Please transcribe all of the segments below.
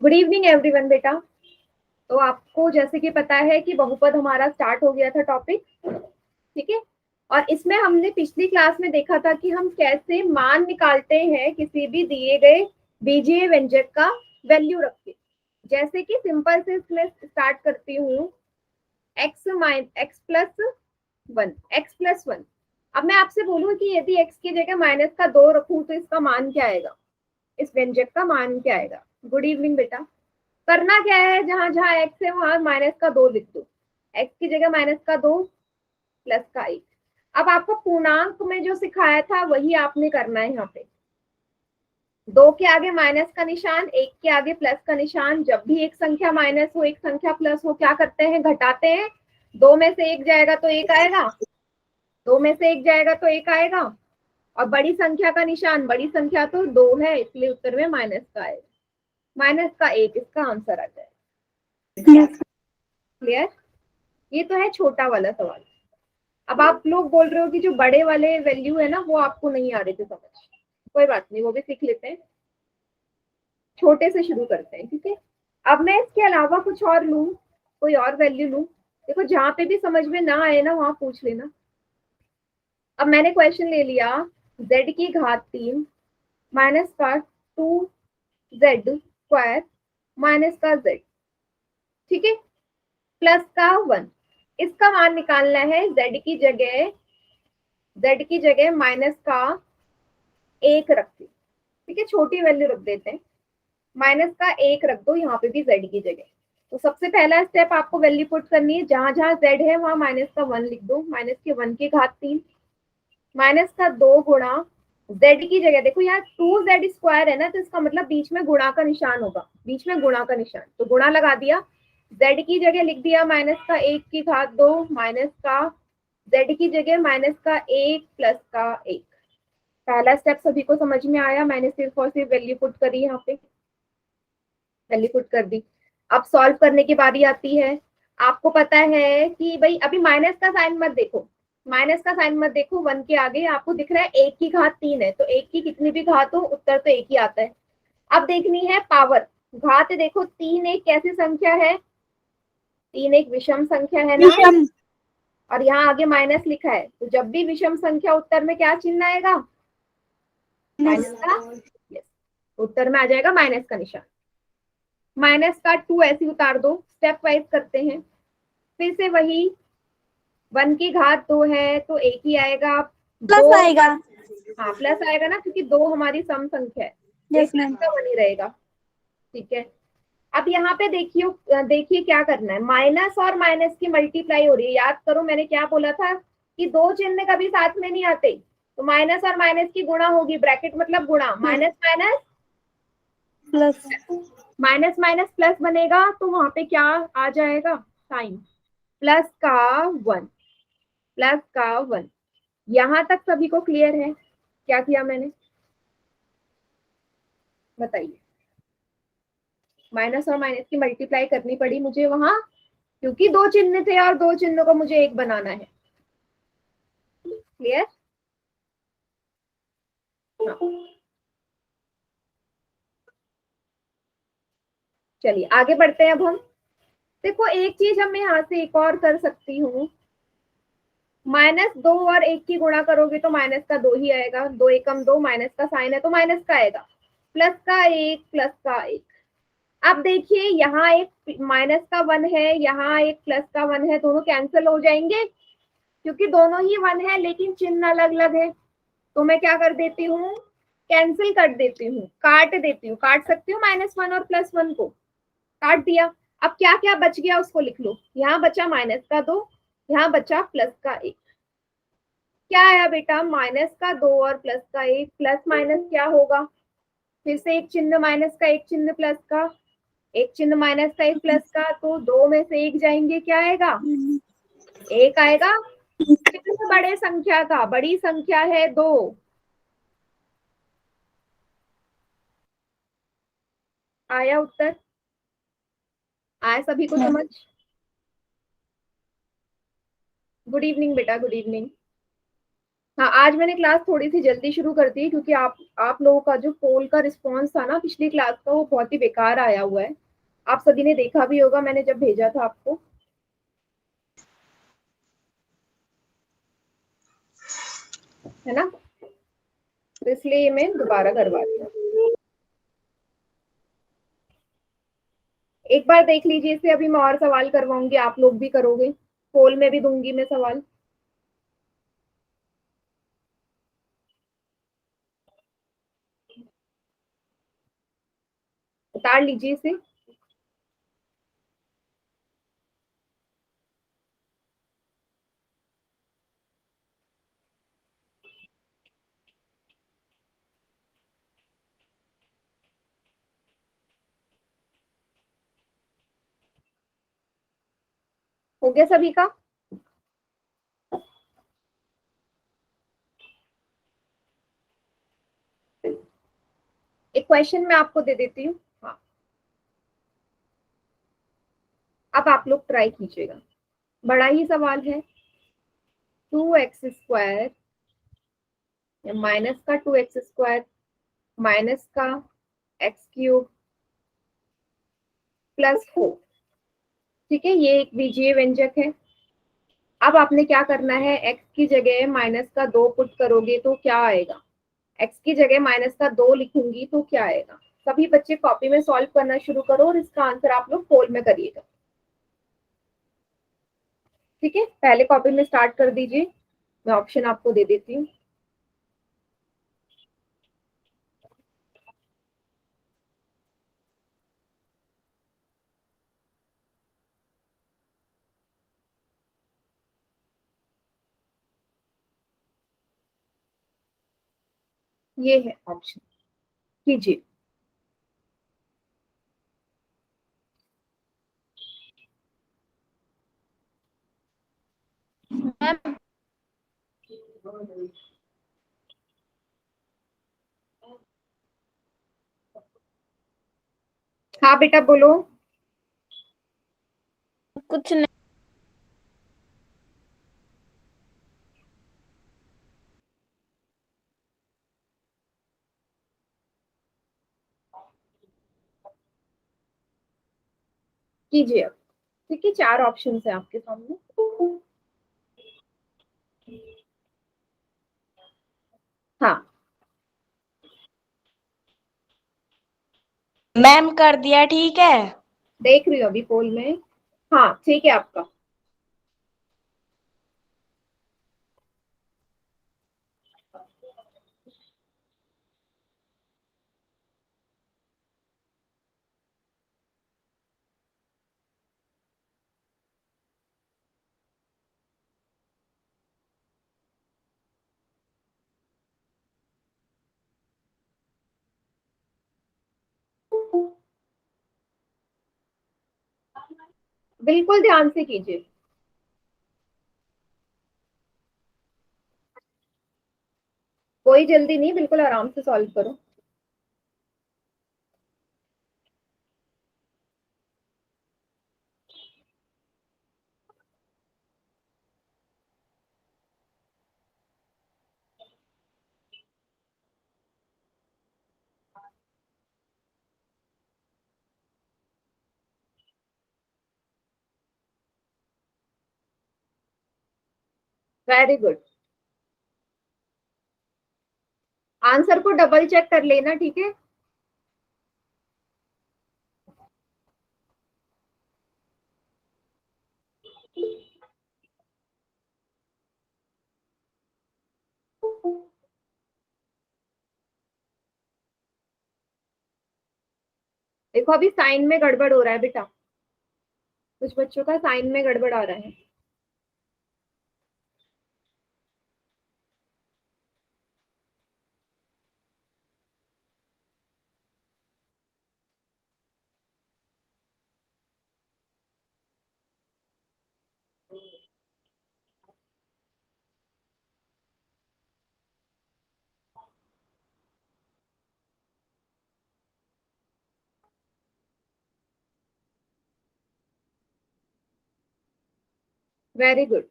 Good evening everyone बेटा। तो आपको जैसे कि पता है कि बहुपद हमारा स्टार्ट हो गया था टॉपिक, ठीक है। और इसमें हमने पिछली क्लास में देखा था कि हम कैसे मान निकालते हैं किसी भी दिए गए बीजीय व्यंजक का वैल्यू रख के। जैसे कि सिंपल से इसमें स्टार्ट करती हूँ, एक्स प्लस वन। अब मैं आपसे बोलूँ कि यदि एक्स की जगह माइनस का 2 रखूं तो इसका मान क्या आएगा, इस व्यंजक का मान क्या आएगा। गुड इवनिंग बेटा। करना क्या है, जहां जहां एक्स है वहां माइनस का 2 लिख दो। एक्स की जगह माइनस का 2 प्लस का 1। अब आपको पूर्णांक में जो सिखाया था वही आपने करना है। यहाँ पे 2 के आगे माइनस का निशान, 1 के आगे प्लस का निशान। जब भी एक संख्या माइनस हो एक संख्या प्लस हो क्या करते हैं, घटाते हैं। 2 में से 1 जाएगा तो 1 आएगा, 2 में से 1 जाएगा तो 1 आएगा। और बड़ी संख्या का निशान, बड़ी संख्या तो 2 है इसलिए उत्तर में माइनस का आएगा, माइनस का 1 इसका आंसर आ जाएगा। क्लियर। ये तो है छोटा वाला सवाल। अब आप लोग बोल रहे हो कि जो बड़े वाले वैल्यू है ना वो आपको नहीं आ रहे थे समझ, कोई बात नहीं, वो भी सीख लेते हैं। छोटे से शुरू करते हैं, ठीक है। अब मैं इसके अलावा कुछ और लूं, कोई और वैल्यू लूं। देखो जहां पे भी समझ में ना आए ना वहां पूछ लेना। अब मैंने क्वेश्चन ले लिया, z की घात 3 माइनस का 2z² माइनस का z, ठीक है, प्लस का 1। इसका मान निकालना है। z की जगह माइनस का 1 रख दो, ठीक है, छोटी वैल्यू रख देते हैं। माइनस का 1 रख दो यहाँ पे भी z की जगह। तो सबसे पहला स्टेप आपको वैल्यू पुट करनी है, जहां जहां z है वहां माइनस का 1 लिख दो। माइनस के 1 की घात 3 माइनस का 2 गुणा z की जगह, देखो यहाँ 2z² है ना, तो इसका मतलब बीच में गुणा का निशान होगा, बीच में गुणा का निशान, तो गुणा लगा दिया। z की जगह लिख दिया माइनस का 1 की घात 2 माइनस का z की जगह माइनस का 1 प्लस का 1। पहला स्टेप सभी को समझ में आया। मैंने सिर्फ और सिर्फ वैल्यू पुट करी, यहाँ पे वैल्यू पुट कर दी। अब सॉल्व करने की बारी आती है। आपको पता है कि भाई अभी माइनस का साइन मत देखो, माइनस का साइन मत देखो। 1 के आगे आपको दिख रहा है 1 की घात 3 है, तो 1 की कितनी भी घात हो उत्तर तो 1 ही आता है। अब देखनी है पावर, घात देखो 3 एक कैसी संख्या है, 3 एक विषम संख्या है ना, विषम। और यहाँ आगे माइनस लिखा है, तो जब भी विषम संख्या उत्तर में क्या चिन्ह आएगा, माइनस का। यस, उत्तर में आ जाएगा माइनस का निशान। माइनस का 2 ऐसे उतार दो, स्टेप वाइज करते हैं। फिर से वही 1 की घात 2 है तो 1 ही आएगा। प्लस 2, आएगा। हाँ प्लस आएगा ना, क्योंकि 2 हमारी सम संख्या है, तो ये यस प्लस मैम। का 1 ही रहेगा, ठीक है। अब यहाँ पे देखिए देखिए क्या करना है, माइनस और माइनस की मल्टीप्लाई हो रही है। याद करो मैंने क्या बोला था कि दो चिन्ह कभी साथ में नहीं आते, तो माइनस और माइनस की गुणा होगी, ब्रैकेट मतलब गुणा, minus minus plus. Minus minus plus बनेगा, तो वहां पे क्या आ जाएगा, साइन, प्लस का 1, प्लस का 1। यहां तक सभी को क्लियर है क्या किया मैंने, बताइए। माइनस और माइनस की मल्टीप्लाई करनी पड़ी मुझे वहां, क्योंकि दो चिन्ह थे और दो चिन्हों को मुझे एक बनाना है। क्लियर। हाँ। चलिए आगे बढ़ते हैं अब हम। देखो एक चीज हम यहाँ से एक और कर सकती हूँ, माइनस 2 और 1 की गुणा करोगे तो माइनस का 2 ही आएगा, 2 एकम 2, माइनस का साइन है तो माइनस का आएगा, प्लस का 1 प्लस का 1। अब देखिए यहाँ एक माइनस का 1 है, यहाँ एक प्लस का 1 है, दोनों कैंसिल हो जाएंगे क्योंकि दोनों ही 1 है लेकिन चिन्ह अलग अलग है। तो मैं क्या कर देती हूँ, कैंसिल कर देती हूँ, काट देती हूँ, काट सकती हूँ -1 और +1 को, काट दिया। अब क्या क्या बच गया उसको लिख लो, यहाँ बचा माइनस का 2, यहाँ बचा प्लस का 1। क्या आया बेटा, माइनस का 2 और प्लस का 1, प्लस माइनस क्या होगा, फिर से एक चिन्ह माइनस का एक चिन्ह प्लस का, एक चिन्ह माइनस का एक प्लस का, तो 2 में से 1 जाएंगे, क्या आएगा, 1 आएगा। चिन्ह बड़े संख्या का, बड़ी संख्या है 2, आया उत्तर, आया सभी को समझ। गुड इवनिंग बेटा, गुड इवनिंग। हाँ, आज मैंने क्लास थोड़ी सी जल्दी शुरू कर दी क्योंकि आप लोगों का जो पोल का रिस्पॉन्स था ना पिछली क्लास का, वो बहुत ही बेकार आया हुआ है। आप सभी ने देखा भी होगा, मैंने जब भेजा था आपको, है ना? तो इसलिए मैं दोबारा करवा रही हूँ। एक बार देख लीजिए इसे, अभी मैं और सवाल करवाऊंगी, आप लोग भी करोगे, पोल में भी दूंगी मैं सवाल। उतार लीजिए इसे। हो गया सभी का? एक क्वेश्चन मैं आपको दे देती हूँ। हाँ, अब आप लोग ट्राई कीजिएगा, बड़ा ही सवाल है। 2x² माइनस का 2x² माइनस का x³ +4। ठीक है, ये एक बीजीय व्यंजक है। अब आपने क्या करना है, x की जगह माइनस का 2 पुट करोगे तो क्या आएगा? x की जगह माइनस का 2 लिखूंगी तो क्या आएगा? सभी बच्चे कॉपी में सॉल्व करना शुरू करो और इसका आंसर आप लोग पोल में करिएगा। ठीक है, पहले कॉपी में स्टार्ट कर दीजिए, मैं ऑप्शन आपको दे देती हूँ। ये है ऑप्शन, कीजिए। मैम हाँ बेटा बोलो। कुछ नहीं। कीजिए अब। ठीक है, 4 ऑप्शन है आपके सामने। हाँ, मैम कर दिया, ठीक है। देख रही हूँ अभी पोल में। हाँ ठीक है आपका। बिल्कुल ध्यान से कीजिए, कोई जल्दी नहीं, बिल्कुल आराम से सॉल्व करो। Very good. आंसर को डबल चेक कर लेना, ठीक है? देखो अभी साइन में गड़बड़ हो रहा है बेटा, कुछ बच्चों का साइन में गड़बड़ आ रहा है। Very good.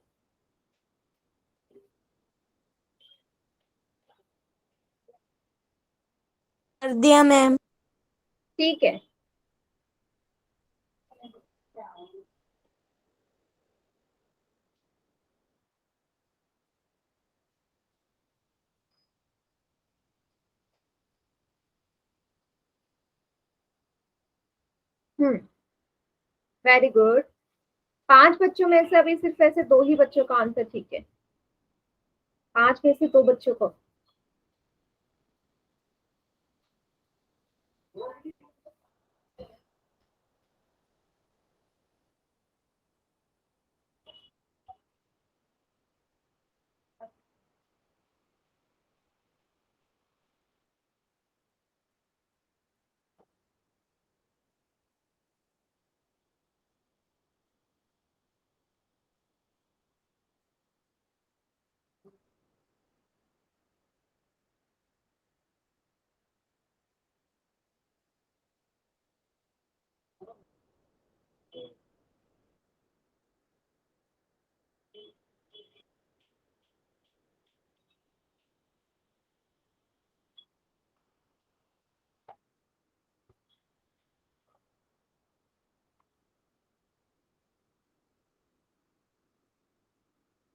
कर दिया मैम। ठीक है। Very good. 5 बच्चों में से अभी सिर्फ ऐसे 2 ही बच्चों का आंसर ठीक है। 5 में से 2 बच्चों को।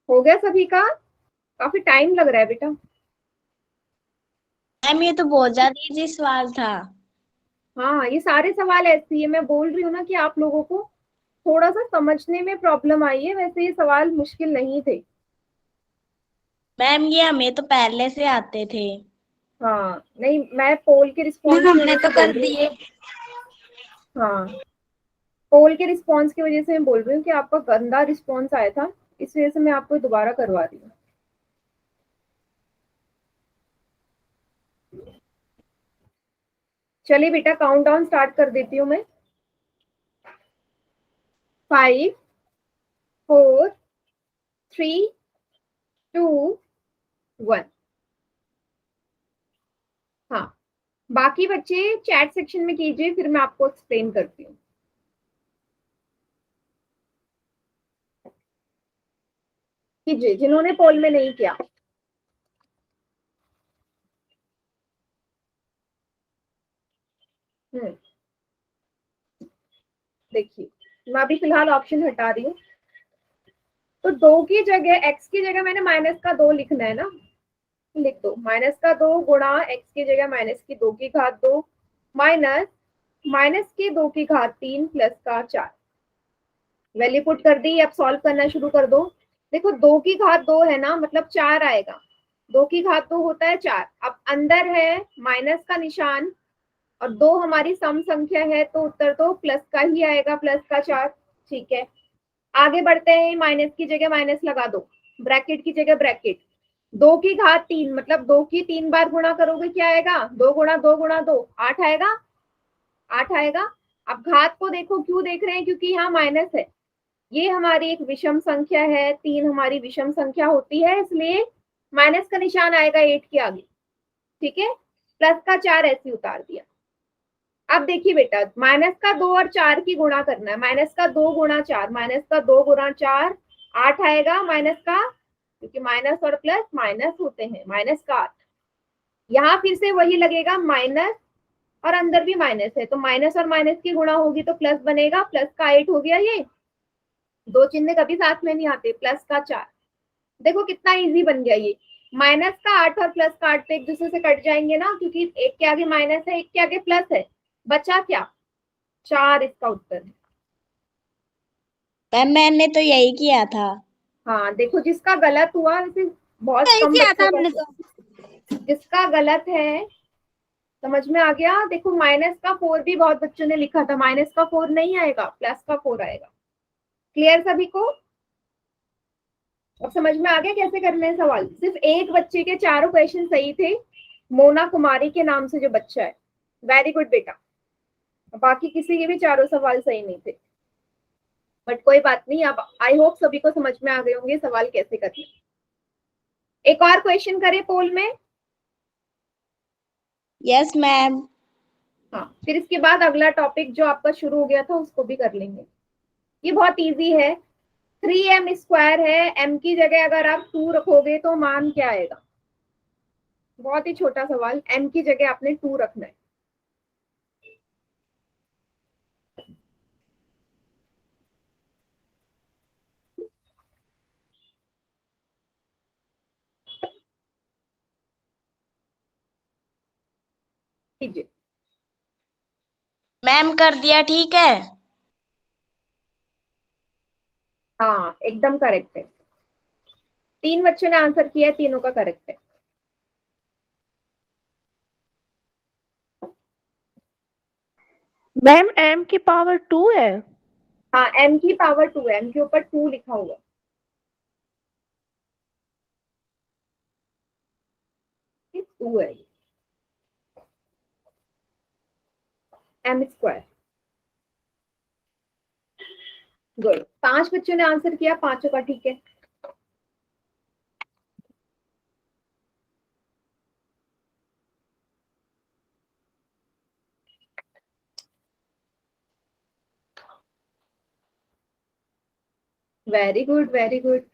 हो गया सभी का? काफी टाइम लग रहा है बेटा। मैम ये तो बहुत ज्यादा इजी सवाल था। हाँ, ये सारे सवाल ऐसे ही है। मैं बोल रही हूँ ना कि आप लोगों को थोड़ा सा समझने में प्रॉब्लम आई है, वैसे ये सवाल मुश्किल नहीं थे। मैम ये हमें तो पहले से आते थे। हाँ, नहीं, मैं पोल के रिस्पॉन्स की हमने वजह तो से कर बोल रही हूँ। दिए। हाँ, पोल के रिस्पॉन्स की वजह से मैं बोल रही हूँ कि आपका गंदा रिस्पॉन्स आया था, इस वजह से मैं आपको दोबारा करवा रही हूँ। चलिए बेटा, काउंटडाउन स्टार्ट कर देती हूँ मैं। 5, 4, 3, 2, 1। हाँ, बाकी बच्चे चैट सेक्शन में कीजिए, फिर मैं आपको एक्सप्लेन करती हूँ। कीजिए जिन्होंने पोल में नहीं किया। देखिए, मैं अभी फिलहाल ऑप्शन हटा रही हूँ। तो 2 की जगह, x की जगह मैंने -2 लिखना है ना। लिख दो -2 गुणा x की जगह -2 की घात 2 माइनस -2 की घात 3 +4। वैल्यू पुट कर दी। अब सॉल्व करना शुरू कर दो। देखो, 2 की घात 2 है ना, मतलब 4 आएगा। 2 की घात 2 होता है 4। अब अंदर है माइनस का निशान और 2 हमारी सम संख्या है, तो उत्तर तो प्लस का ही आएगा, +4। ठीक है, आगे बढ़ते हैं। माइनस की जगह माइनस लगा दो, ब्रैकेट की जगह ब्रैकेट। 2 की घात 3 मतलब 2 की 3 बार गुणा करोगे, क्या आएगा? 2 गुणा 2 गुणा 2 8 आएगा। 8 आएगा। अब घात को देखो, क्यों देख रहे हैं? क्योंकि यहाँ माइनस है। ये हमारी एक विषम संख्या है, 3 हमारी विषम संख्या होती है, इसलिए माइनस का निशान आएगा 8 के आगे। ठीक है, +4 ऐसे उतार दिया। अब देखिए बेटा, -2 और 4 की गुणा करना है। -2 गुणा 4, -2 गुणा 4 8 आएगा। माइनस का, क्योंकि माइनस और प्लस माइनस होते हैं, -8। यहाँ फिर से वही लगेगा माइनस, और अंदर भी माइनस है, तो माइनस और माइनस की गुणा होगी तो प्लस बनेगा। +8 हो गया। ये 2 चिन्ह कभी साथ में नहीं आते। +4, देखो कितना इजी बन गया ये। -8 और +8 तो एक दूसरे से कट जाएंगे ना, क्योंकि एक के आगे माइनस है, एक के आगे प्लस है। बचा क्या? 4 इसका उत्तर है। मैम मैंने तो यही किया था। हाँ, देखो, जिसका गलत हुआ, वैसे बहुत यही कम किया था बच्चों हमने का। तो। जिसका गलत है, समझ में आ गया? देखो, -4 भी बहुत बच्चों ने लिखा था। -4 नहीं आएगा, +4 आएगा। क्लियर सभी को? अब समझ में आ गया कैसे करने हैं सवाल? सिर्फ एक बच्चे के चारों क्वेश्चन सही थे, मोना कुमारी के नाम से जो बच्चा है। वेरी गुड बेटा। बाकी किसी के भी चारों सवाल सही नहीं थे, बट कोई बात नहीं। अब आई होप सभी को समझ में आ गए होंगे सवाल कैसे करने। एक और क्वेश्चन करें पोल में। Yes ma'am. हाँ, फिर इसके बाद अगला टॉपिक जो आपका शुरू हो गया था उसको भी कर लेंगे। ये बहुत इजी है। 3m² है, m की जगह अगर आप 2 रखोगे तो मान क्या आएगा? बहुत ही छोटा सवाल, m की जगह आपने 2 रखना है। कीजिए। मैम कर दिया, ठीक है। हाँ एकदम करेक्ट है। 3 बच्चों ने आंसर किया है, तीनों का करेक्ट है। मैम m की पावर 2 है। हाँ m की पावर 2 है, m के ऊपर 2 लिखा हुआ है। 2 है m स्क्वायर। गुड, 5 बच्चों ने आंसर किया, पांचों का ठीक है। Very good very good.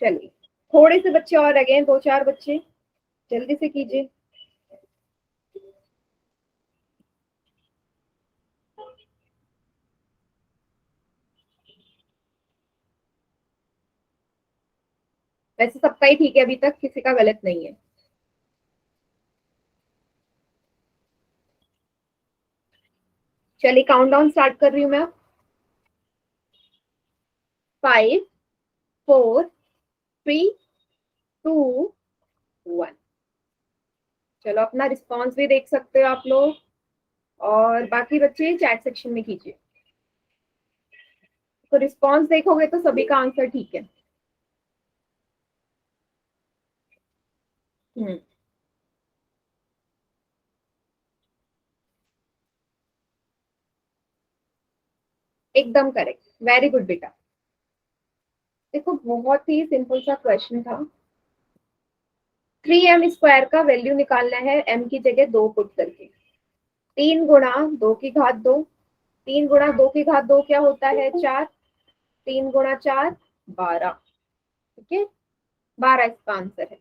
चलिए थोड़े से बच्चे और रह गए हैं, 2-4 बच्चे, जल्दी से कीजिए। वैसे सबका ही ठीक है, अभी तक किसी का गलत नहीं है। चलिए काउंटडाउन स्टार्ट कर रही हूँ मैं। 5 4 3 2 1। चलो अपना रिस्पॉन्स भी देख सकते हो आप लोग, और बाकी बच्चे चैट सेक्शन में कीजिए। तो रिस्पॉन्स देखोगे तो सभी का आंसर ठीक है। हम्म, एकदम करेक्ट, वेरी गुड बेटा। देखो बहुत ही सिंपल सा क्वेश्चन था। 3m स्क्वायर का वैल्यू निकालना है, m की जगह 2 पुट करके। 3 गुणा 2 की घात 2, 3 गुणा 2 की घात 2 क्या होता है 4, 3 गुणा 4 12। ठीक है, 12 इसका आंसर है।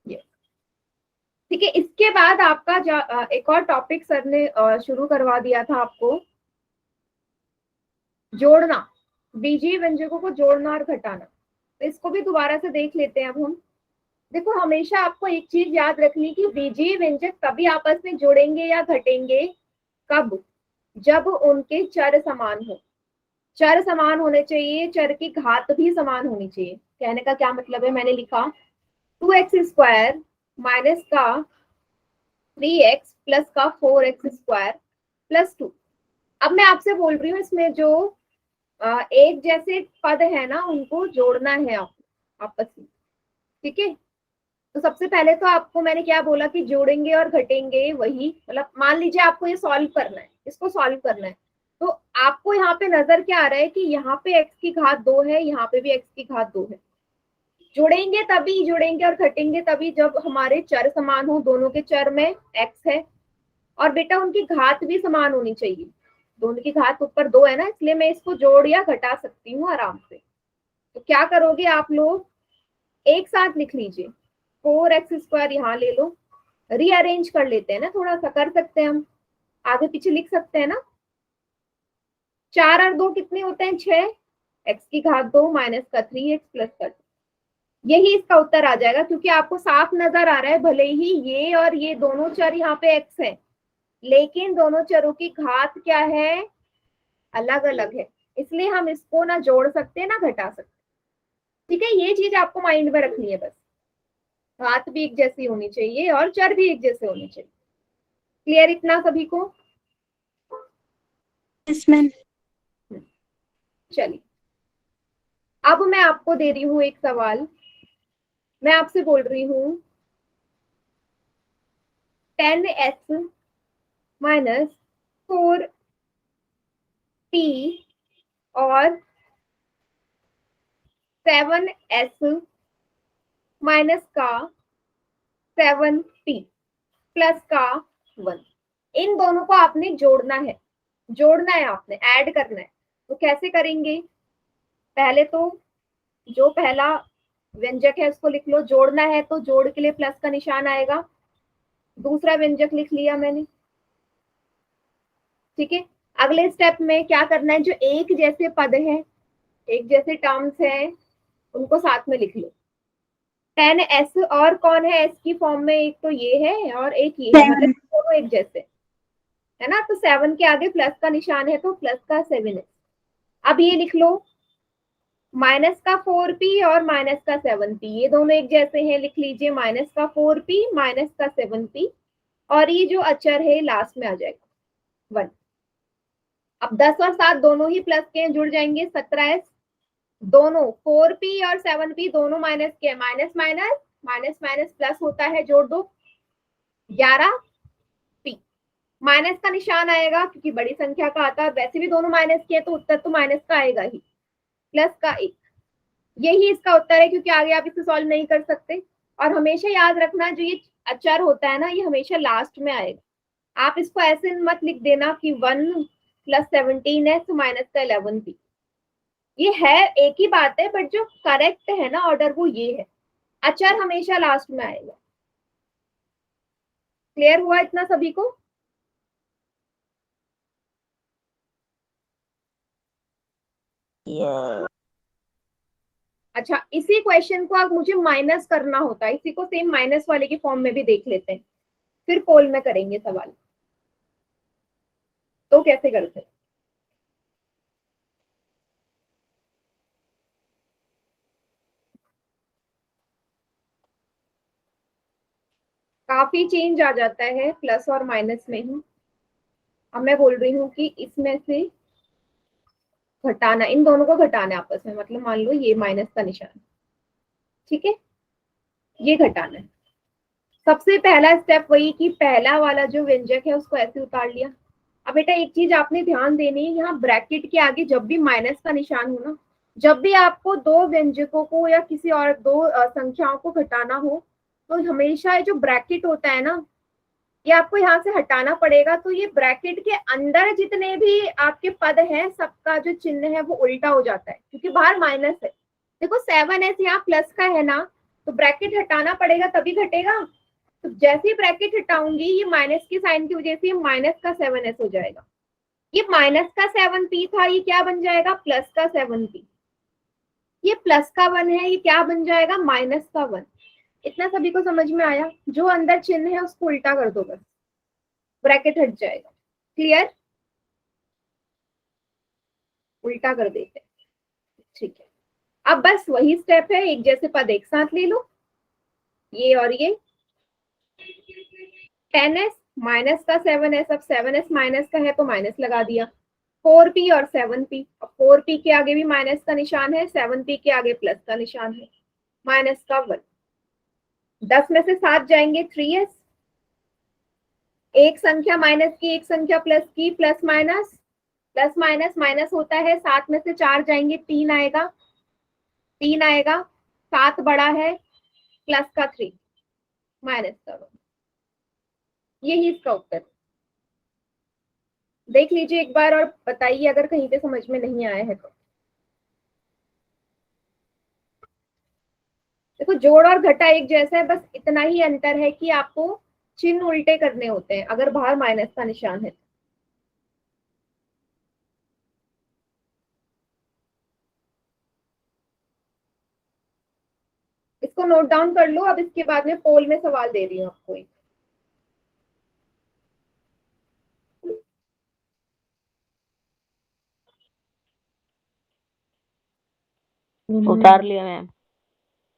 ये ठीक है। इसके बाद आपका एक और टॉपिक सर ने शुरू करवा दिया था आपको, जोड़ना, बीजीय व्यंजकों को जोड़ना और घटाना। तो इसको भी दोबारा से देख लेते हैं अब हम। देखो हमेशा आपको एक चीज याद रखनी कि बीजीय व्यंजक तभी आपस में जुड़ेंगे या घटेंगे कब, जब उनके चर समान हो। चर समान होने चाहिए, चर की घात भी समान होनी चाहिए। कहने का क्या मतलब है, मैंने लिखा 2x स्क्वायर माइनस का 3x प्लस का 4x स्क्वायर प्लस 2। अब मैं आपसे बोल रही हूँ इसमें जो एक जैसे पद है ना, उनको जोड़ना है आप आपस में। ठीक है, तो सबसे पहले तो आपको मैंने क्या बोला कि जोड़ेंगे और घटेंगे, वही मतलब मान लीजिए आपको ये सॉल्व करना है, इसको सॉल्व करना है। तो आपको यहाँ पे नजर क्या आ रहा है कि यहाँ पे x की घात 2 है, यहाँ पे भी x की घात 2 है। जुड़ेंगे तभी, जुड़ेंगे और घटेंगे तभी जब हमारे चर समान हो, दोनों के चर में x है, और बेटा उनकी घात भी समान होनी चाहिए। दोनों की घात ऊपर 2 है ना, इसलिए मैं इसको जोड़ या घटा सकती हूँ आराम से। तो क्या करोगे आप लोग, एक साथ लिख लीजिए। 4x स्क्वायर यहाँ ले लो, रीअरेंज कर लेते हैं ना, थोड़ा सा कर सकते हैं हम, आगे पीछे लिख सकते हैं ना। 4 और 2 कितने होते हैं 6, x की घात 2 माइनस का 3x प्लस का 2। यही इसका उत्तर आ जाएगा, क्योंकि आपको साफ नजर आ रहा है, भले ही ये और ये दोनों चर यहाँ पे x है, लेकिन दोनों चरों की घात क्या है, अलग अलग है। इसलिए हम इसको ना जोड़ सकते ना घटा सकते। ठीक है, ये चीज आपको माइंड में रखनी है बस। घात भी एक जैसी होनी चाहिए और चर भी एक जैसे होने चाहिए। क्लियर इतना सभी को? Yes ma'am. चलिए अब मैं आपको दे रही हूँ एक सवाल। मैं आपसे बोल रही हूँ 10s माइनस 4t और 7s माइनस का 7p प्लस का 1। इन दोनों को आपने जोड़ना है आपने ऐड करना है। तो कैसे करेंगे? पहले तो जो पहला व्यंजक है उसको लिख लो। जोड़ना है तो जोड़ के लिए प्लस का निशान आएगा। दूसरा व्यंजक लिख लिया मैंने, ठीक है। अगले स्टेप में क्या करना है, जो एक जैसे पद है, एक जैसे टर्म्स हैं, उनको साथ में लिख लो। 10s और कौन है s की फॉर्म में? एक तो ये है और एक ये है, मतलब दोनों एक जैसे है ना। तो 7 के आगे प्लस का निशान है तो प्लस का 7s। अब ये लिख लो माइनस का 4p और माइनस का 7p, ये दोनों एक जैसे हैं, लिख लीजिए माइनस का 4p माइनस का 7p। और ये जो अचर है लास्ट में आ जाएगा 1। अब 10 और 7 दोनों ही प्लस के हैं, जुड़ जाएंगे 17s। दोनों 4p और 7p दोनों माइनस के, minus minus minus minus plus होता है, जोड़ दो 11p। माइनस का निशान आएगा क्योंकि बड़ी संख्या का आता है, वैसे भी दोनों माइनस के हैं तो उत्तर तो माइनस का आएगा ही, प्लस का 1। यही इसका उत्तर है, क्योंकि आगे आप इसे सॉल्व नहीं कर सकते। और हमेशा याद रखना, जो ये अचर होता है ना, ये हमेशा लास्ट में आएगा। आप इसको ऐसे मत लिख देना कि 1 प्लस 17s माइनस का 11p। ये है एक ही बात है, बट जो करेक्ट है ना ऑर्डर वो ये है, अचर हमेशा लास्ट में आएगा। क्लियर हुआ इतना सभी को? अच्छा, इसी क्वेश्चन को अब मुझे माइनस करना होता है, इसी को सेम माइनस वाले के फॉर्म में भी देख लेते हैं, फिर पोल में करेंगे सवाल। तो कैसे करते हैं? काफी चेंज आ जाता है प्लस और माइनस में ही। अब मैं बोल रही हूँ कि इसमें से घटाना, इन दोनों को घटाना है आपस में, मतलब मान लो ये माइनस का निशान, ठीक है, ये घटाना है। सबसे पहला स्टेप वही कि पहला वाला जो व्यंजक है उसको ऐसे उतार लिया। अब बेटा एक चीज आपने ध्यान देनी है, यहाँ ब्रैकेट के आगे जब भी माइनस का निशान हो ना, जब भी आपको दो व्यंजकों को या किसी और दो संख्याओं को घटाना हो, तो हमेशा ये जो ब्रैकेट होता है ना, ये आपको यहाँ से हटाना पड़ेगा। तो ये ब्रैकेट के अंदर जितने भी आपके पद हैं, सबका जो चिन्ह है वो उल्टा हो जाता है, क्योंकि बाहर माइनस है। देखो 7s यहाँ प्लस का है ना, तो ब्रैकेट हटाना पड़ेगा तभी घटेगा। तो जैसे ही ब्रैकेट हटाऊंगी, ये माइनस के साइन की वजह से माइनस का 7s हो जाएगा। ये माइनस का 7p था, ये क्या बन जाएगा? प्लस का 7p। ये प्लस का 1 है, ये क्या बन जाएगा? माइनस का 1। इतना सभी को समझ में आया? जो अंदर चिन्ह है उसको उल्टा कर दो बस, ब्रैकेट हट जाएगा। क्लियर? उल्टा कर देते हैं, ठीक है। अब बस वही स्टेप है, एक जैसे पद एक साथ ले लो, ये और ये। 10s माइनस का 7s, अब 7s माइनस का है तो माइनस लगा दिया। 4p और 7p, अब 4p के आगे भी माइनस का निशान है, 7p के आगे प्लस का निशान है, माइनस का 1। 10 में से 7 जाएंगे 3s, एक संख्या माइनस की एक संख्या प्लस की, प्लस माइनस माइनस होता है। 7 में से 4 जाएंगे 3 आएगा, 3 आएगा, 7 बड़ा है, प्लस का 3 माइनस का 1। यही इसका उत्तर। देख लीजिए एक बार और बताइए अगर कहीं पे समझ में नहीं आया है तो। देखो जोड़ और घटा एक जैसा है, बस इतना ही अंतर है कि आपको चिन्ह उल्टे करने होते हैं अगर बाहर माइनस का निशान है। इसको नोट डाउन कर लो, अब इसके बाद में पोल में सवाल दे रही हूँ आपको एक। उतार लिया मैम।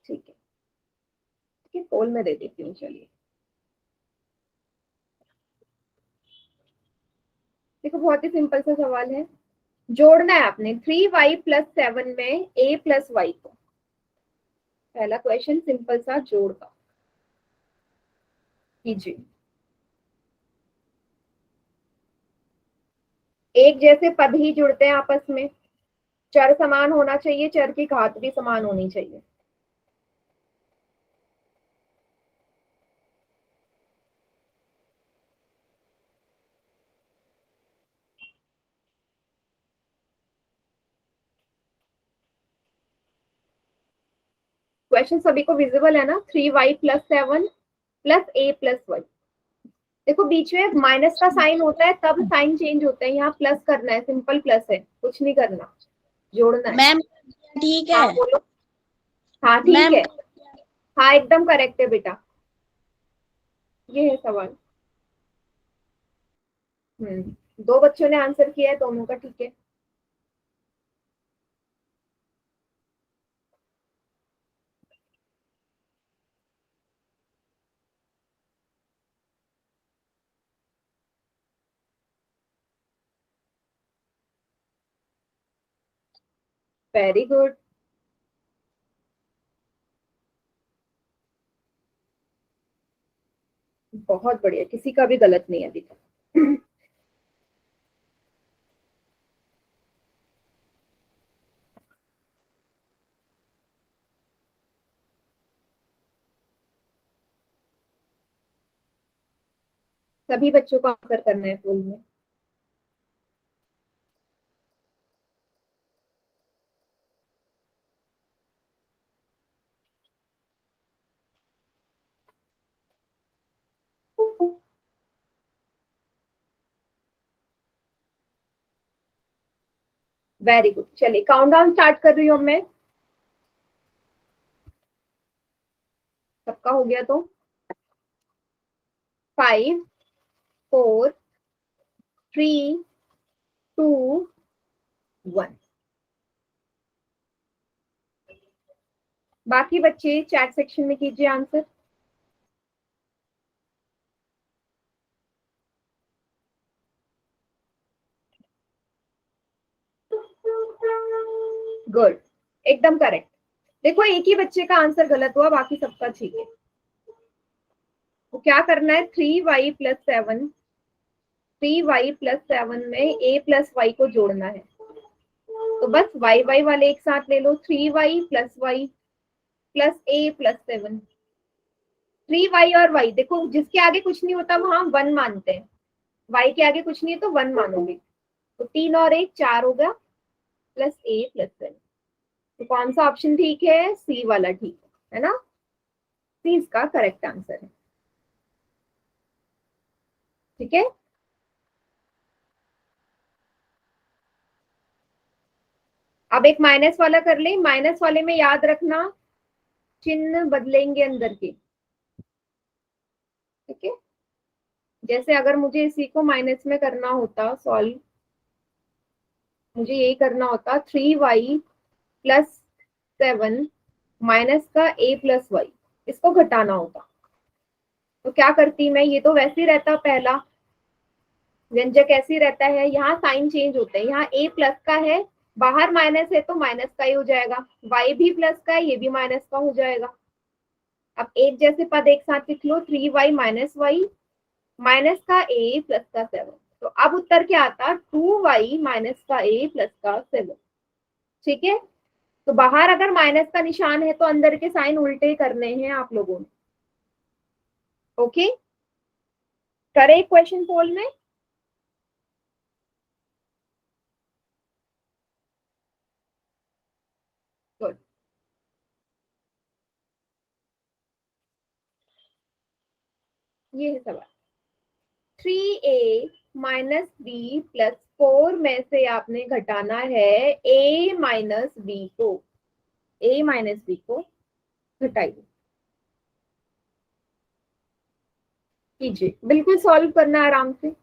ठीक है, ठीक है, पोल में दे देती हूँ। चलिए देखो बहुत ही सिंपल सा सवाल है। जोड़ना है आपने 3y प्लस 7 में a प्लस वाई को। पहला क्वेश्चन सिंपल सा जोड़ का कीजिए। एक जैसे पद ही जुड़ते हैं आपस में, चर समान होना चाहिए, चर की घात भी समान होनी चाहिए। क्वेश्चन सभी को विजिबल है ना? 3y + 7 + a + y। देखो बीच में माइनस का साइन होता है तब साइन चेंज होता है, यहाँ प्लस करना है, सिंपल प्लस है, कुछ नहीं करना, जोड़ना है। मैम ठीक है। हाँ बोलो। हाँ ठीक मैम है, हाँ एकदम करेक्ट है बेटा, ये है सवाल। 2 बच्चों ने आंसर किया है, दोनों का ठीक है। Very good. बहुत बढ़िया, किसी का भी गलत नहीं है अभी तक। सभी बच्चों को आंसर करना है फुल में। वेरी गुड, चलिए काउंटडाउन स्टार्ट कर रही हूँ मैं। सबका हो गया तो 5 4 3 2 1। बाकी बच्चे चैट सेक्शन में कीजिए आंसर। गुड, एकदम करेक्ट। देखो एक ही बच्चे का आंसर गलत हुआ, बाकी सबका ठीक है। तो क्या करना है, 3y + 7, 3y + 7 में a + y को जोड़ना है। तो बस y वाले एक साथ ले लो, 3y + y + a + 7। 3y और y, देखो जिसके आगे कुछ नहीं होता वहां 1 मानते हैं, y के आगे कुछ नहीं है तो 1 मानोगे। तो 3 और 1 4 हो गया, + a + 7। तो कौन सा ऑप्शन ठीक है? सी वाला ठीक है ना? सी इसका करेक्ट आंसर है। ठीक है, अब एक माइनस वाला कर ले। माइनस वाले में याद रखना चिन्ह बदलेंगे अंदर के। ठीक है, जैसे अगर मुझे इसी को माइनस में करना होता सॉल्व, मुझे यही करना होता 3y + 7 माइनस का a + y, इसको घटाना होता। तो क्या करती मैं, ये तो वैसे ही रहता, पहला व्यंजक ऐसे ही रहता है, यहाँ साइन चेंज होता है, यहाँ a प्लस का है, बाहर माइनस है तो माइनस का ही हो जाएगा, y भी प्लस का है, ये भी माइनस का हो जाएगा। अब एक जैसे पद एक साथ लिख लो, 3y - y माइनस का a प्लस का 7। तो अब उत्तर क्या आता, 2y माइनस का a प्लस का 7। ठीक है, तो बाहर अगर माइनस का निशान है तो अंदर के साइन उल्टे करने हैं आप लोगों ने। ओके, करे क्वेश्चन पोल में। गुड, ये है सवाल। 3a - b + 4 में से आपने घटाना है a - b को। a - b को घटाइए, कीजिए, बिल्कुल सॉल्व करना है आराम से।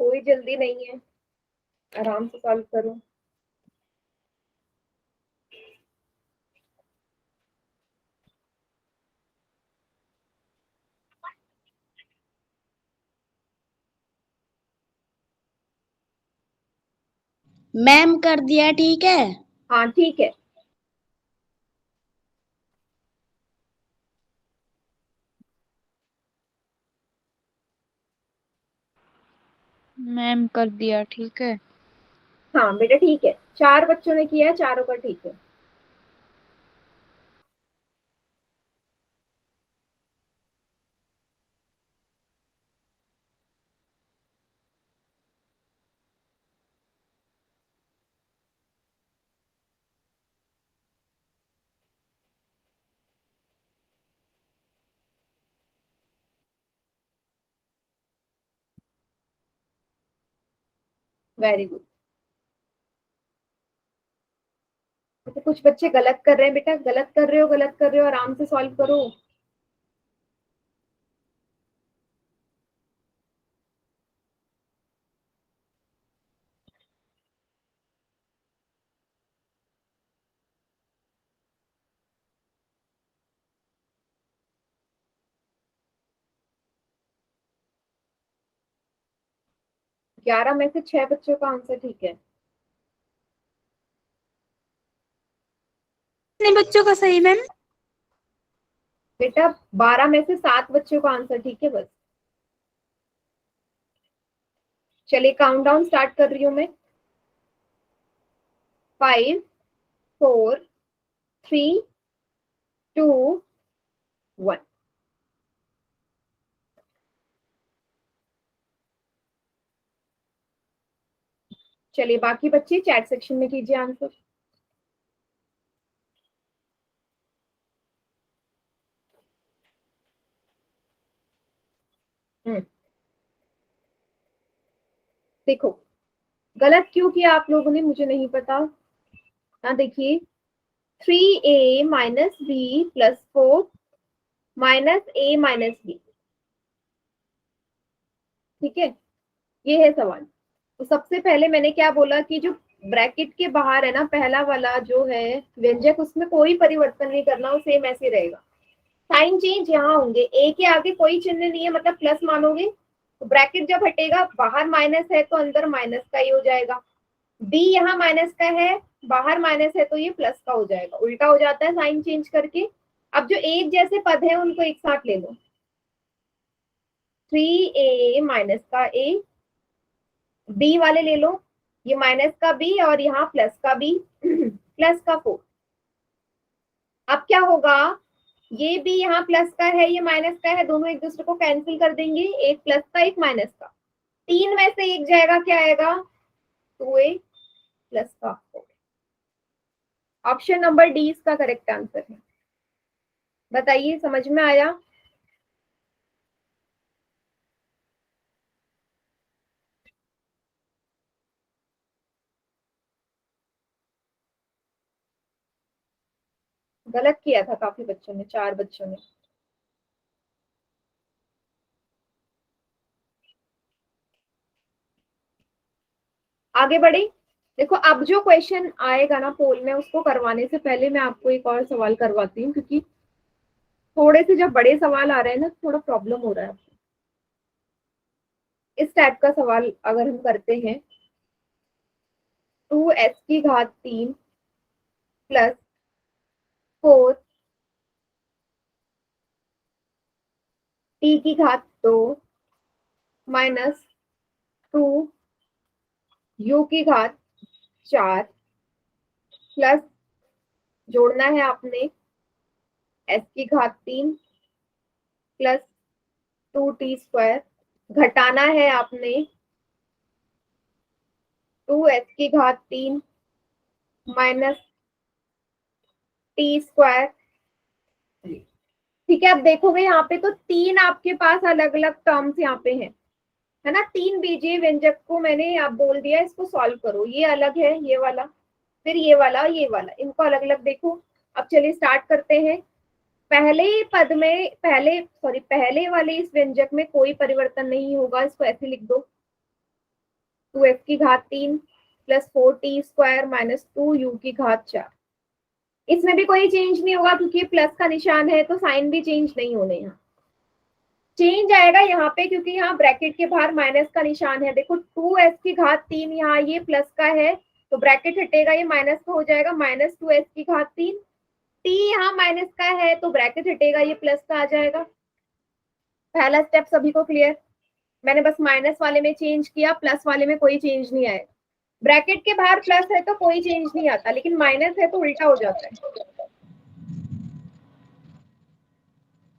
कोई जल्दी नहीं है, आराम से सॉल्व करो। मैम कर दिया, ठीक है। हाँ ठीक है। मैम कर दिया, ठीक है। हाँ बेटा ठीक है, 4 बच्चों ने किया है, चारों का ठीक है। Very good. तो कुछ बच्चे गलत कर रहे हैं बेटा, गलत कर रहे हो, गलत कर रहे हो, आराम से सॉल्व करो। ग्यारह में से 6 बच्चों का आंसर ठीक है। कितने बच्चों का सही मैम? बेटा 12 में से 7 बच्चों का आंसर ठीक है बस। चलिए काउंटडाउन स्टार्ट कर रही हूं मैं। 5 4 3 2 1। चलिए बाकी बच्चे चैट सेक्शन में कीजिए आंसर। देखो गलत क्यों किया आप लोगों ने मुझे नहीं पता। हाँ देखिए 3a minus B plus 4 minus a minus B, ठीक है, ये है सवाल। तो सबसे पहले मैंने क्या बोला कि जो ब्रैकेट के बाहर है ना पहला वाला जो है व्यंजक, उसमें कोई परिवर्तन नहीं करना, वो सेम ऐसे रहेगा। साइन चेंज यहाँ होंगे, ए के आगे कोई चिन्ह नहीं है मतलब प्लस मानोगे, तो ब्रैकेट जब हटेगा बाहर माइनस है तो अंदर माइनस का ही हो जाएगा। बी यहाँ माइनस का है, बाहर माइनस है तो ये प्लस का हो जाएगा, उल्टा हो जाता है साइन चेंज करके। अब जो एक जैसे पद है उनको एक साथ ले लो, 3a माइनस का a, बी वाले ले लो, ये माइनस का बी और यहाँ प्लस का बी प्लस का 4। अब क्या होगा, ये भी यहाँ प्लस का है, ये माइनस का है, दोनों एक दूसरे को कैंसिल कर देंगे, एक प्लस का एक माइनस का, 3 में से एक जाएगा, क्या आएगा 2a प्लस का 4। ऑप्शन नंबर डी इसका करेक्ट आंसर है। बताइए समझ में आया? गलत किया था काफी बच्चों ने, 4 बच्चों ने। आगे बढ़े। देखो अब जो क्वेश्चन आएगा ना पोल में, उसको करवाने से पहले मैं आपको एक और सवाल करवाती हूँ, क्योंकि थोड़े से जब बड़े सवाल आ रहे हैं ना थोड़ा प्रॉब्लम हो रहा है। इस टाइप का सवाल अगर हम करते हैं, 2s की घात 3 प्लस 4 t की घात 2 माइनस 2 u की घात 4 प्लस जोड़ना है आपने s की घात 3 प्लस 2t स्क्वायर, घटाना है आपने 2s की घात 3 माइनस टी स्क्वायर। ठीक है, अब देखोगे यहाँ पे तो 3 आपके पास अलग अलग टर्म्स यहाँ पे हैं, है ना। 3 बीजीय व्यंजक को मैंने आप बोल दिया इसको सॉल्व करो, ये अलग है ये वाला, फिर ये वाला ये वाला, इनको अलग अलग देखो। अब चलिए स्टार्ट करते हैं। पहले पद में पहले वाले इस व्यंजक में कोई परिवर्तन नहीं होगा, इसको ऐसे लिख दो, 2f की घात 3 plus 4t square minus 2u की घात 4। इसमें भी कोई चेंज नहीं होगा क्योंकि प्लस का निशान है, तो साइन भी चेंज नहीं होने। यहाँ चेंज आएगा यहाँ पे क्योंकि यहाँ ब्रैकेट के बाहर माइनस का निशान है। देखो 2s की घात 3, यहाँ ये प्लस का है, तो ब्रैकेट हटेगा, ये माइनस का हो जाएगा -2s की घात 3। t यहाँ माइनस का है तो ब्रैकेट हटेगा, ये प्लस का आ जाएगा। पहला स्टेप सभी को क्लियर? मैंने बस माइनस वाले में चेंज किया, प्लस वाले में कोई चेंज नहीं आएगा। ब्रैकेट के बाहर प्लस है तो कोई चेंज नहीं आता, लेकिन माइनस है तो उल्टा हो जाता है।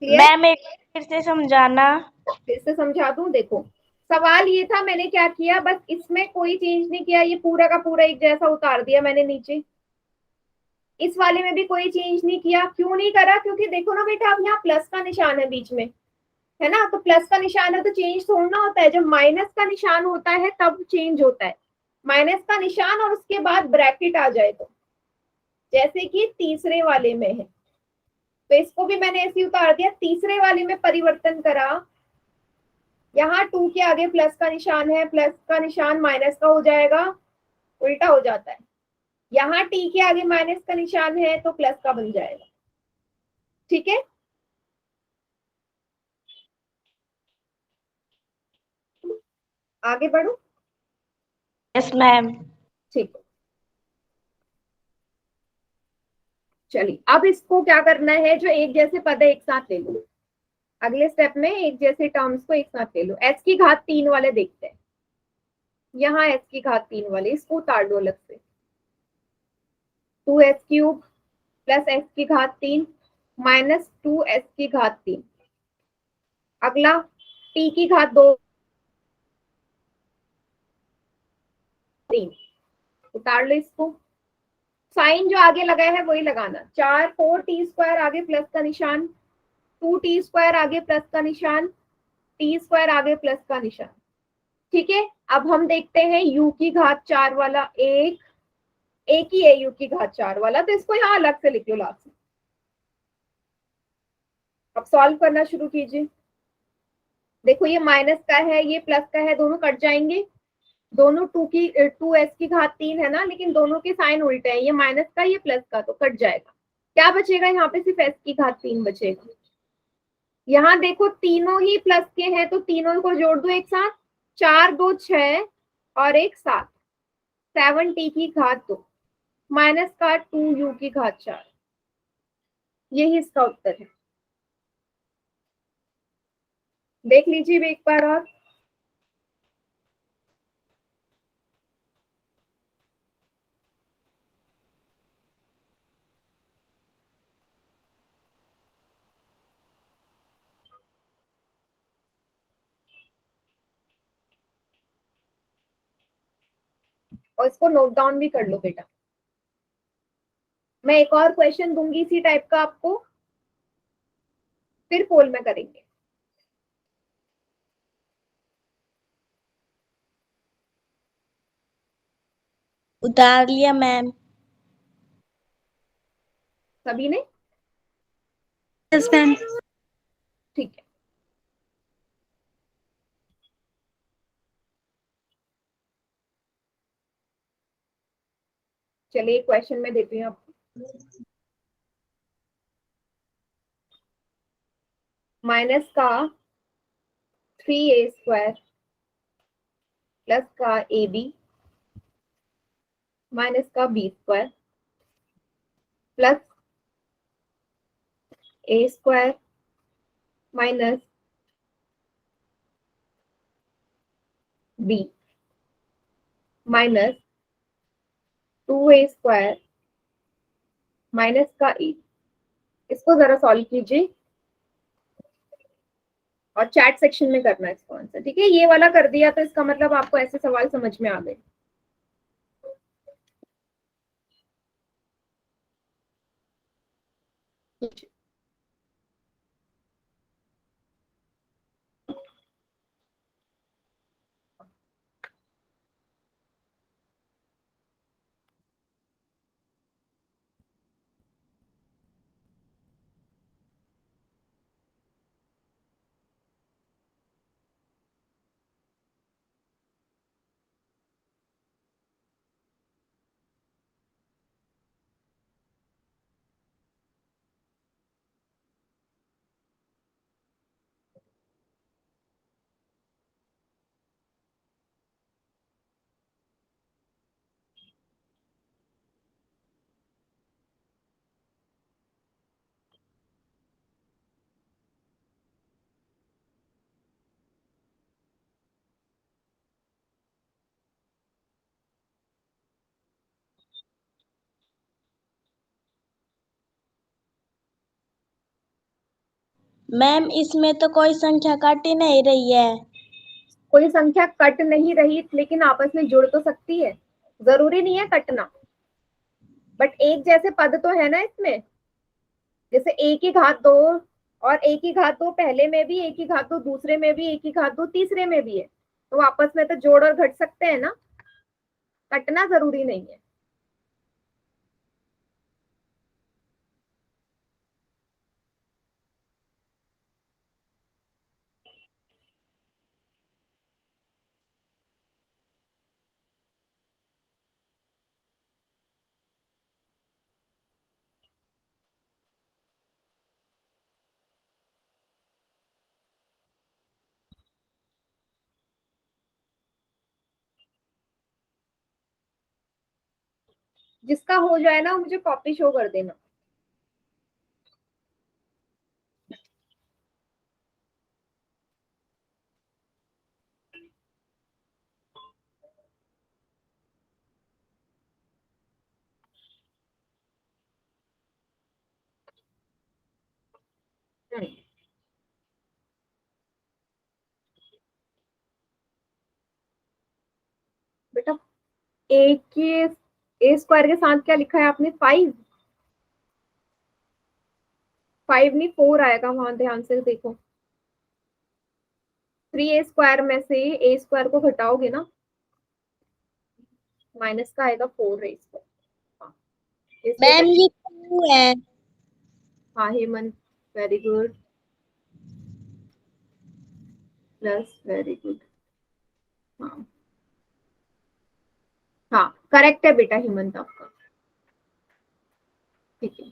क्लियर? मैम एक फिर से समझाना। फिर से समझा दूं, देखो सवाल ये था, मैंने क्या किया, बस इसमें कोई चेंज नहीं किया, ये पूरा का पूरा एक जैसा उतार दिया मैंने नीचे। इस वाले में भी कोई चेंज नहीं किया। क्यों नहीं करा? क्योंकि देखो ना बेटा, अब यहाँ प्लस का निशान है बीच में, है ना, तो प्लस का निशान है तो चेंज थोड़ा होता है। जब माइनस का निशान होता है तब चेंज होता है। माइनस का निशान और उसके बाद ब्रैकेट आ जाए तो, जैसे कि तीसरे वाले में है, तो इसको भी मैंने ऐसे उतार दिया। तीसरे वाले में परिवर्तन करा, यहाँ 2 के आगे प्लस का निशान है, प्लस का निशान माइनस का हो जाएगा, उल्टा हो जाता है। यहाँ t के आगे माइनस का निशान है तो प्लस का बन जाएगा। ठीक है, आगे बढ़ो। Yes ma'am. ठीक है, चलिए अब इसको क्या करना है, जो एक जैसे पद है एक साथ ले लो। अगले स्टेप में एक जैसे टर्म्स को एक साथ ले लो। s की घात 3 वाले देखते हैं। यहाँ s की घात 3 वाले, इसको उतार दो अलग से। 2s³ प्लस s की घात 3 -2s की घात 3। अगला t की घात 2 3, उतार लो इसको। साइन जो आगे लगा है वही लगाना। 4 आगे प्लस का निशान, 2t² आगे प्लस का निशान, t² आगे प्लस का निशान। ठीक है, अब हम देखते हैं u की घात 4 वाला। एक ही है u की घात 4 वाला, तो इसको यहाँ अलग से लिख लो लास्ट में। अब सॉल्व करना शुरू कीजिए। देखो ये माइनस का है, ये प्लस का है, दोनों कट जाएंगे। दोनों 2s की घात 3 है ना, लेकिन दोनों के साइन उल्टे हैं, ये माइनस का ये प्लस का, तो कट जाएगा। क्या बचेगा? यहाँ पे सिर्फ s की घात 3 बचेगा। यहाँ देखो तीनों ही प्लस के हैं तो तीनों को जोड़ दो एक साथ। 4 2 6 और एक 7, 7t की घात 2 माइनस का 2u की घात 4। यही इसका उत्तर है। देख लीजिए एक बार और। और इसको नोट डाउन भी कर लो बेटा। मैं एक और क्वेश्चन दूंगी इसी टाइप का आपको, फिर पोल में करेंगे। उतार लिया मैम। सभी ने? Yes ma'am. ठीक है, चलिए क्वेश्चन में देती हूँ आपको। माइनस का 3a² प्लस का ab माइनस का b² plus a² minus b minus 2a² minus का a। इसको जरा सॉल्व कीजिए और चैट सेक्शन में करना है इसको आंसर। ठीक है, ये वाला कर दिया तो इसका मतलब आपको ऐसे सवाल समझ में आ गए। मैम इसमें तो कोई संख्या काट ही नहीं रही है। कोई संख्या कट नहीं रही, लेकिन आपस में जुड़ तो सकती है, जरूरी नहीं है कटना। बट एक जैसे पद तो है ना इसमें, जैसे a की घात 2 और a की घात 2 पहले में भी, a की घात 2 दूसरे में भी, a की घात 2 तीसरे में भी है, तो आपस में तो जोड़ और घट सकते हैं ना, कटना जरूरी नहीं है। जिसका हो जाए ना मुझे कॉपी शो कर देना। बेटा ए के ए स्क्वायर के साथ क्या लिखा है आपने, 5? 5 नहीं 4 आएगा, वहां ध्यान से देखो। 3a स्क्वायर में से a स्क्वायर को घटाओगे ना, माइनस का आएगा 4a स्क्वायर। मैम ये 2 है। हाँ Hemant, very good, plus, very good. हाँ हाँ करेक्ट है बेटा हेमंत आपका, ठीक है,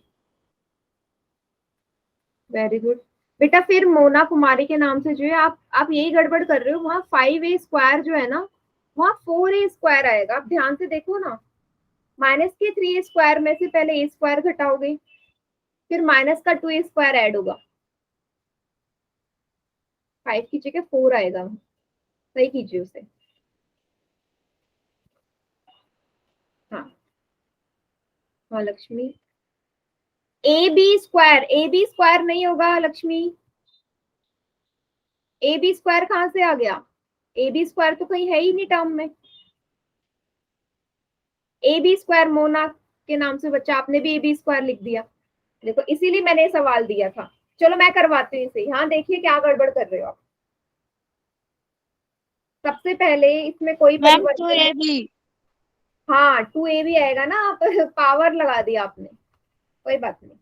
वेरी गुड। बेटा फिर मोना कुमारी के नाम से जो है आप यही गड़बड़ कर रहे हो, वहां 5a स्क्वायर जो है ना, वहां 4a स्क्वायर आएगा, आप ध्यान से देखो ना। माइनस के 3a स्क्वायर में से पहले a स्क्वायर घटाओगे, फिर माइनस का 2a स्क्वायर ऐड होगा, 5 की जगह 4 आएगा, सही कीजिए उसे। हाँ हाँ लक्ष्मी, ए बी स्क्वायर नहीं होगा लक्ष्मी, ए बी स्क्वायर कहां से आ गया, ए बी स्क्वायर तो कहीं है ही नहीं टर्म में। ए बी स्क्वायर मोना के नाम से बच्चा, आपने भी ए बी स्क्वायर लिख दिया, देखो इसीलिए मैंने सवाल दिया था। चलो मैं करवाती हूँ इसे, यहाँ देखिए क्या गड़बड़ कर रहे हो आप। सबसे पहले इसमें कोई मैम टू परिवर्तन, ए बी। हाँ 2a भी आएगा ना, आप पावर लगा दिया आपने, कोई बात नहीं।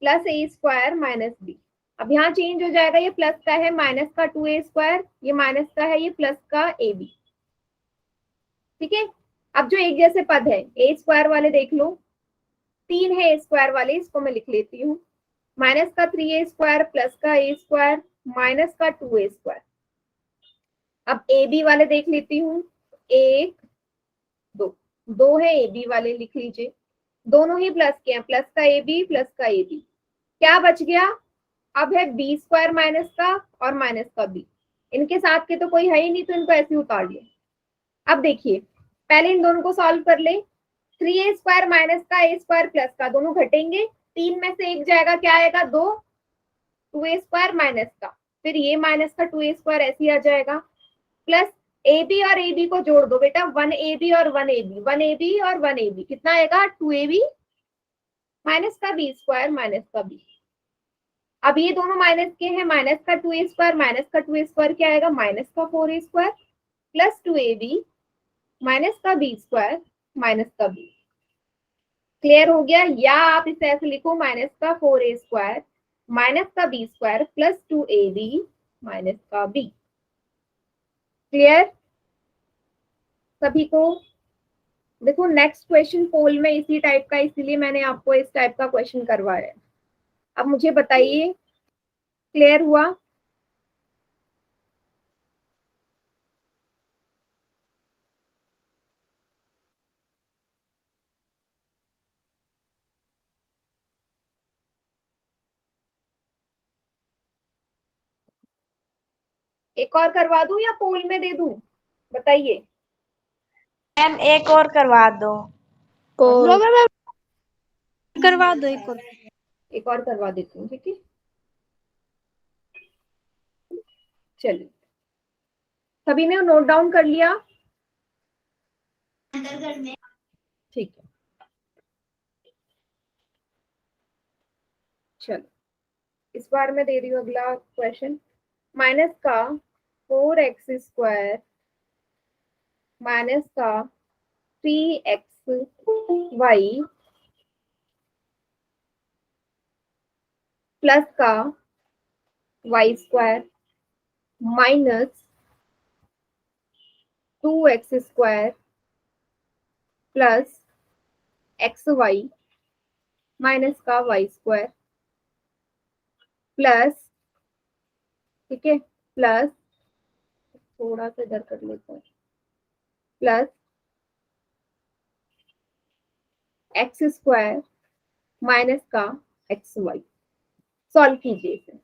Plus a square minus b, अब यहाँ चेंज हो जाएगा, ये प्लस का है माइनस का 2a स्क्वायर, ये माइनस का है ये प्लस का ab, ठीक है। अब जो एक जैसे पद है a स्क्वायर वाले देख लो, 3 है a स्क्वायर वाले, इसको मैं लिख लेती हूँ, माइनस का 3a स्क्वायर प्लस का a स्क्वायर माइनस का 2a स्क्वायर। अब ए बी वाले देख लेती हूँ, 1 2, 2 है ए बी वाले, लिख लीजिए, दोनों ही प्लस के हैं, प्लस का ए बी प्लस का ए बी, क्या बच गया, अब है बी स्क्वायर माइनस का और माइनस का बी, इनके साथ के तो कोई है ही नहीं, तो इनको ऐसे उतार लिया। अब देखिए पहले इन दोनों को सॉल्व कर ले, 3a स्क्वायर माइनस का a स्क्वायर प्लस का, दोनों घटेंगे, 3 में से एक जाएगा, क्या आएगा 2, 2a स्क्वायर माइनस का, फिर ये माइनस का 2a स्क्वायर ऐसे ही आ जाएगा, प्लस ए बी और ए बी को जोड़ दो बेटा, 1ab और 1ab, 1ab और 1ab कितना आएगा, 2ab माइनस का बी स्क्वायर माइनस का बी। अब ये दोनों माइनस के हैं, माइनस का 2a स्क्वायर माइनस का 2a स्क्वायर क्या आएगा, माइनस का 4a square plus 2ab minus का बी स्क्वायर माइनस का बी। क्लियर हो गया, या आप इसे ऐसे लिखो, माइनस का 4a स्क्वायर माइनस का B square plus 2ab minus का बी। क्लियर सभी को। देखो नेक्स्ट क्वेश्चन पोल में इसी टाइप का, इसीलिए मैंने आपको इस टाइप का क्वेश्चन करवाया है। अब मुझे बताइए क्लियर हुआ, एक और करवा दूं या पोल में दे दूं, बताइए। मैम एक और करवा दो। करवा दो एक और। एक और करवा देती हूँ, ठीक है। चलिए, सभी ने नोट डाउन कर लिया? ठीक है, चलो इस बार मैं दे रही हूँ अगला क्वेश्चन। माइनस का 4x² माइनस का 3xy प्लस का y² minus 2x² plus xy minus का y² प्लस, ठीक है, प्लस थोड़ा सा इधर कर लेते हैं, प्लस x² माइनस का xy। सॉल्व कीजिए इसे।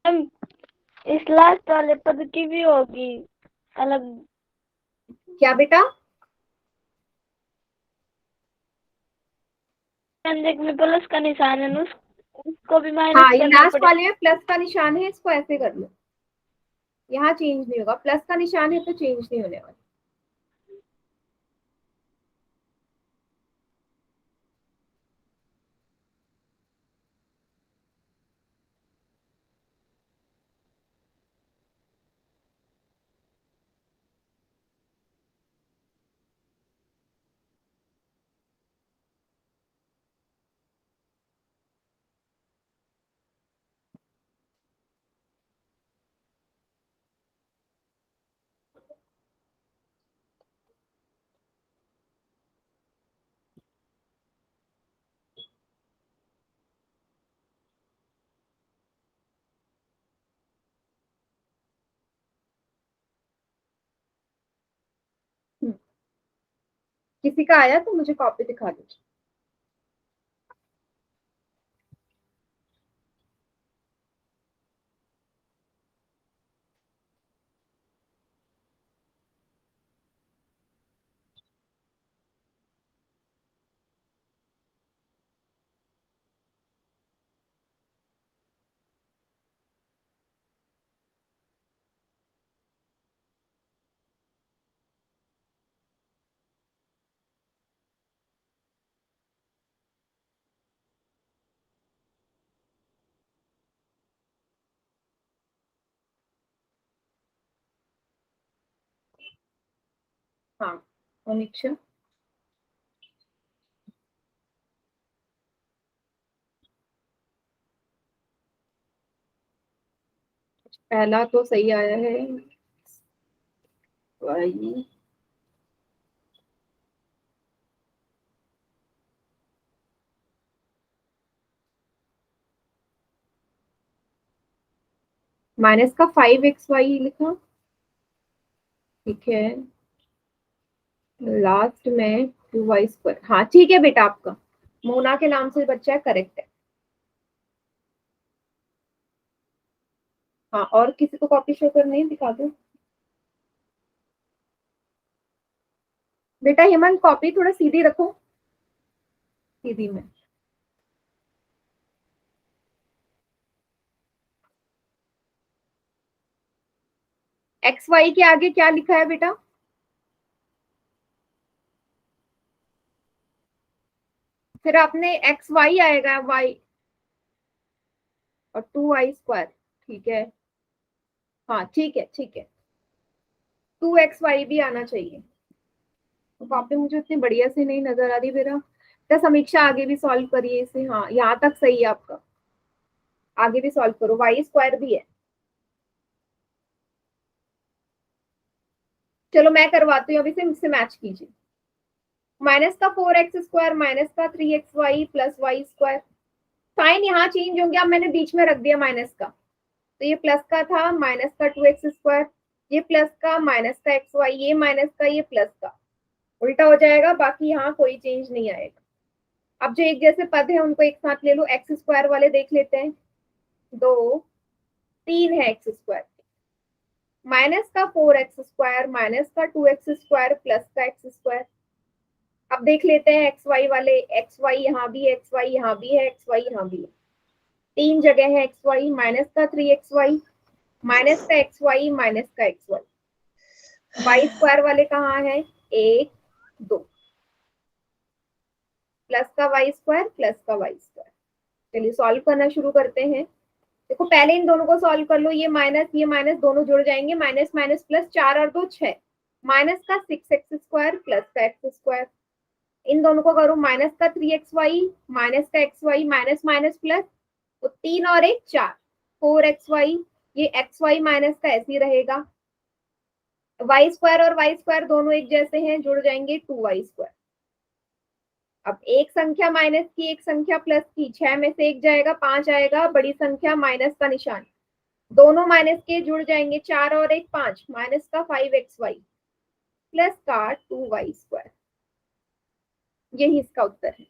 मैम इस लास्ट वाले पद की भी होगी अलग? क्या बेटा? व्यंजक में प्लस का निशान है ना, उसको भी हाँ, माइनस ये करना लास्ट पड़ेगा। वाले में प्लस का निशान है, इसको ऐसे कर लो, यहाँ चेंज नहीं होगा। प्लस का निशान है तो चेंज नहीं होने वाला। किसी का आया तो मुझे कॉपी दिखा दीजिए। हाँ, अनिक्षा। पहला तो सही आया है, y माइनस का 5xy लिखा, ठीक है, लास्ट में 2y²। हाँ ठीक है बेटा, आपका मोना के नाम से बच्चा है, करेक्ट है। हाँ, और किसी को कॉपी शो करनी है, दिखा दो बेटा। हेमंत कॉपी थोड़ा सीधी रखो, सीधी में। एक्स वाई के आगे क्या लिखा है बेटा? फिर आपने एक्स वाई आएगा, वाई और 2y², ठीक है। हाँ ठीक है, ठीक है, 2xy भी आना चाहिए। तो कॉपी मुझे उतनी बढ़िया से नहीं नजर आ रही मेरा। तो समीक्षा आगे भी सॉल्व करिए इसे। हाँ, यहाँ तक सही है आपका। आगे भी सॉल्व करो, वाई स्क्वायर भी है। चलो मैं करवाती हूँ, अभी से मुझसे मैच कीजिए। माइनस का 4x² माइनस का 3xy plus Y square, sign यहाँ चेंज होंगे, अब मैंने बीच में रख दिया माइनस का, तो ये प्लस का था, माइनस का 2x², ये प्लस का, माइनस का xy, ये माइनस का, ये प्लस का, उल्टा हो जाएगा, बाकी यहाँ कोई चेंज नहीं आएगा। अब जो एक जैसे पद है उनको एक साथ ले लो, x² वाले देख लेते हैं, 2 3 है x², माइनस का 4x² माइनस का 2x² प्लस का x²। अब देख लेते हैं xy वाले, xy यहाँ भी है, xy यहाँ भी है, xy यहाँ भी है, 3 जगह है xy, माइनस का 3xy माइनस का xy माइनस का xy। वाई स्क्वायर वाले कहाँ है, 1 2, प्लस का वाई स्क्वायर प्लस का वाई स्क्वायर। चलिए सॉल्व करना शुरू करते हैं। देखो पहले इन दोनों को सॉल्व कर लो, ये माइनस दोनों जुड़ जाएंगे, माइनस माइनस प्लस, 4 और 2 6, माइनस का 6x² प्लस का x²। इन दोनों को करो, माइनस का 3xy माइनस का xy माइनस माइनस प्लस, तो 3 और 1 4, 4xy, ये xy माइनस का ऐसे ही रहेगा, वाई स्क्वायर और वाई स्क्वायर दोनों एक जैसे हैं, जुड़ जाएंगे 2y²। अब एक संख्या माइनस की, एक संख्या प्लस की, 6 में से 1 जाएगा, 5 आएगा, बड़ी संख्या माइनस का निशान, दोनों माइनस के जुड़ जाएंगे, 4 और 1 5, माइनस का 5xy प्लस का 2y²। यही इसका उत्तर है।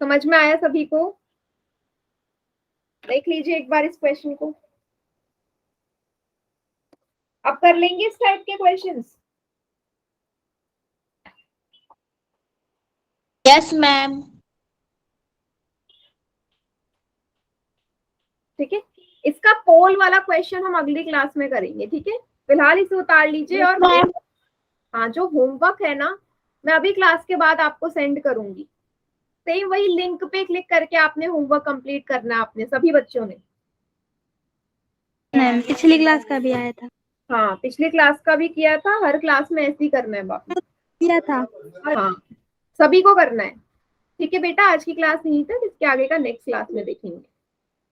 समझ में आया सभी को? देख लीजिए एक बार इस क्वेश्चन को। अब कर लेंगे इस टाइप के क्वेश्चंस। Yes ma'am. ठीक है, इसका पोल वाला क्वेश्चन हम अगली क्लास में करेंगे, ठीक है? फिलहाल इसे उतार लीजिए, और हाँ जो होमवर्क है ना, मैं अभी क्लास के बाद आपको सेंड करूंगी, सेम वही लिंक पे क्लिक करके आपने होमवर्क कंप्लीट करना है, आपने सभी बच्चों ने। मैम पिछली क्लास का भी आया था। हाँ पिछली क्लास का भी किया था, हर क्लास में ऐसे ही करना है बापू, किया था। हाँ सभी को करना है। ठीक है बेटा, आज की क्लास नहीं था, इसके आगे का नेक्स्ट क्लास में देखेंगे।